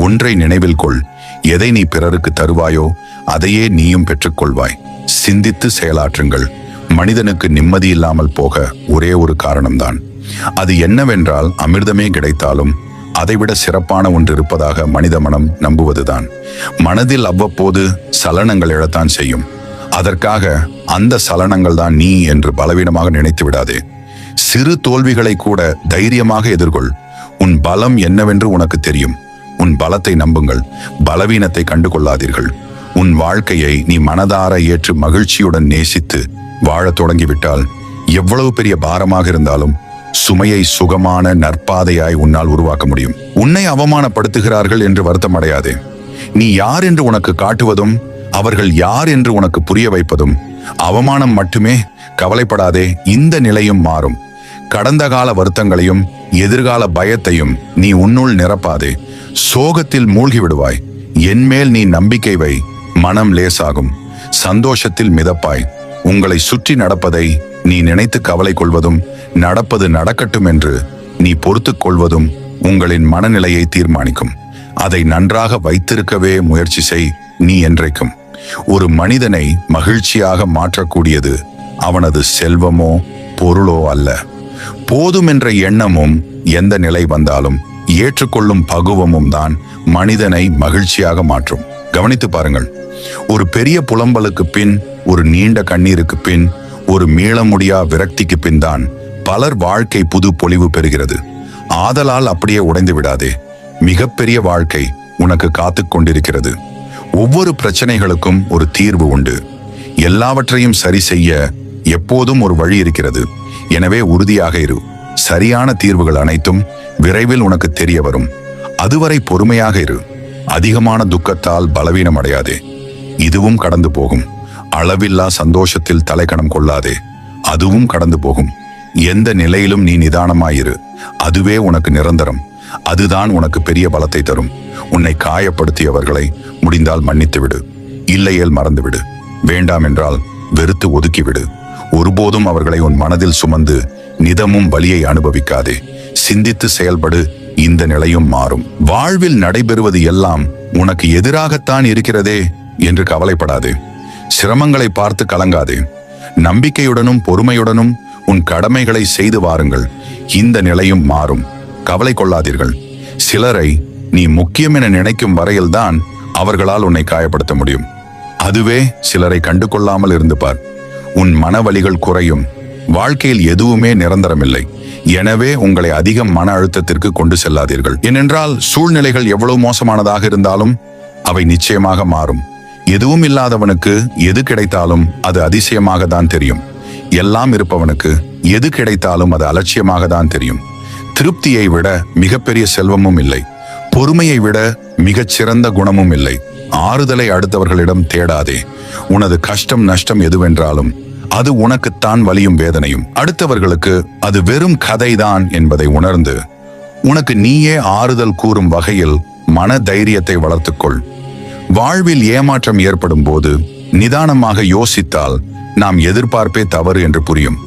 ஒன்றை நினைவில் கொள், எதை நீ பிறருக்கு தருவாயோ அதையே நீயும் பெற்றுக்கொள்வாய். சிந்தித்து செயலாற்றுங்கள். மனிதனுக்கு நிம்மதி இல்லாமல் போக ஒரே ஒரு காரணம்தான். அது என்னவென்றால், அமிர்தமே கிடைத்தாலும் அதைவிட சிறப்பான ஒன்று இருப்பதாக மனித மனம் நம்புவதுதான். மனதில் அவ்வப்போது சலனங்கள் எழத்தான் செய்யும். அதற்காக அந்த சலனங்கள் தான் நீ என்று பலவீனமாக நினைத்து விடாதே. சிறு தோல்விகளை கூட தைரியமாக எதிர்கொள். உன் பலம் என்னவென்று உனக்கு தெரியும். உன் பலத்தை நம்புங்கள், பலவீனத்தை கண்டு கொள்ளாதீர்கள். உன் வாழ்க்கையை நீ மனதார ஏற்று மகிழ்ச்சியுடன் நேசித்து வாழத் தொடங்கிவிட்டால் எவ்வளவு பெரிய பாரமாக இருந்தாலும் சுமையை சுகமான நற்பாதையாய் உன்னால் உருவாக்க முடியும். உன்னை அவமானப்படுத்துகிறார்கள் என்று வருத்தம் அடையாதே. நீ யார் என்று உனக்கு காட்டுவதும் அவர்கள் யார் என்று உனக்கு புரிய வைப்பதும் அவமானம் மட்டுமே. கவலைப்படாதே, இந்த நிலையும் மாறும். கடந்த கால வருத்தங்களையும் எதிர்கால பயத்தையும் நீ உன்னுள் நிரப்பாதே. சோகத்தில் மூழ்கி விடுவாய். என்மேல் நீ நம்பிக்கை வை, மனம் லேசாகும். சந்தோஷத்தில் மிதப்பாய். உங்களை சுற்றி நடப்பதை நீ நினைத்து கவலை கொள்வதும் நடப்பது நடக்கட்டும் என்று நீ பொறுத்துக் கொள்வதும் உங்களின் மனநிலையை தீர்மானிக்கும். அதை நன்றாக வைத்திருக்கவே முயற்சி செய். நீ என்றைக்கும் ஒரு மனிதனை மகிழ்ச்சியாக மாற்றக்கூடியது அவனது செல்வமோ பொருளோ அல்ல, போதும் என்ற எண்ணமும் எந்த நிலை வந்தாலும் ஏற்றுக்கொள்ளும் பக்குவமும் தான் மனிதனை மகிழ்ச்சியாக மாற்றும். கவனித்து பாருங்கள். ஒரு பெரிய புலம்பலுக்கு பின், ஒரு நீண்ட கண்ணீருக்கு பின், ஒரு மீள முடியா விரக்திக்கு பின் தான் பலர் வாழ்க்கை புது பொலிவு பெறுகிறது. ஆதலால் அப்படியே உடைந்து விடாதே. மிகப்பெரிய வாழ்க்கை உனக்கு காத்து கொண்டிருக்கிறது. ஒவ்வொரு பிரச்சனைகளுக்கும் ஒரு தீர்வு உண்டு. எல்லாவற்றையும் சரி செய்ய எப்போதும் ஒரு வழி இருக்கிறது. எனவே உறுதியாக இரு. சரியான தீர்வுகள் அனைத்தும் விரைவில் உனக்கு தெரிய வரும். அதுவரை பொறுமையாக இரு. அதிகமான துக்கத்தால் பலவீனம் அடையாதே. இதுவும் கடந்து போகும். அளவில்லா சந்தோஷத்தில் தலைக்கணம் கொள்ளாதே. அதுவும் கடந்து போகும். எந்த நிலையிலும் நீ நிதானமாயிரு. அதுவே உனக்கு நிரந்தரம். அதுதான் உனக்கு பெரிய பலத்தை தரும். உன்னை காயப்படுத்தியவர்களை முடிந்தால் மன்னித்து விடு. இல்லையேல் மறந்துவிடு. வேண்டாம் என்றால் வெறுத்து ஒதுக்கிவிடு. ஒருபோதும் அவர்களை உன் மனதில் சுமந்து நிதமும் வலியை அனுபவிக்காதே. சிந்தித்து செயல்படு. இந்த நிலையும் மாறும். வாழ்வில் நடைபெறுவது எல்லாம் உனக்கு எதிராகத்தான் இருக்கிறதே என்று கவலைப்படாதே. சிரமங்களை பார்த்து கலங்காதே. நம்பிக்கையுடனும் பொறுமையுடனும் உன் கடமைகளை செய்து வாருங்கள். இந்த நிலையும் மாறும். கவலை கொள்ளாதீர்கள். சிலரை நீ முக்கியம் என நினைக்கும் வரையில்தான் அவர்களால் உன்னை காயப்படுத்த முடியும். அதுவே சிலரை கண்டு கொள்ளாமல் இருந்து பார். உன் மனவலிகள் குறையும். வாழ்க்கையில் எதுவுமே நிரந்தரமில்லை. எனவே உங்களை அதிகம் மன அழுத்தத்திற்கு கொண்டு செல்லாதீர்கள். ஏனென்றால் சூழ்நிலைகள் எவ்வளவு மோசமானதாக இருந்தாலும் அவை நிச்சயமாக மாறும். எதுவும் இல்லாதவனுக்கு எது கிடைத்தாலும் அது அதிசயமாக தான் தெரியும். எல்லாம் இருப்பவனுக்கு எது கிடைத்தாலும் அது அலட்சியமாக தான் தெரியும். திருப்தியை விட மிகப்பெரிய செல்வமும் இல்லை. பொறுமையை விட மிகச்சிறந்த குணமும் இல்லை. ஆறுதலை அடுத்தவர்களிடம் தேடாதே. உனது கஷ்டம் நஷ்டம் எதுவென்றாலும் அது உனக்குத்தான் வலியும் வேதனையும். அடுத்தவர்களுக்கு அது வெறும் கதைதான் என்பதை உணர்ந்து உனக்கு நீயே ஆறுதல் கூறும் வகையில் மன தைரியத்தை வளர்த்துக்கொள். வாழ்வில் ஏமாற்றம் ஏற்படும் போது நிதானமாக யோசித்தால் நாம் எதிர்பார்ப்பே தவறு என்று புரியும்.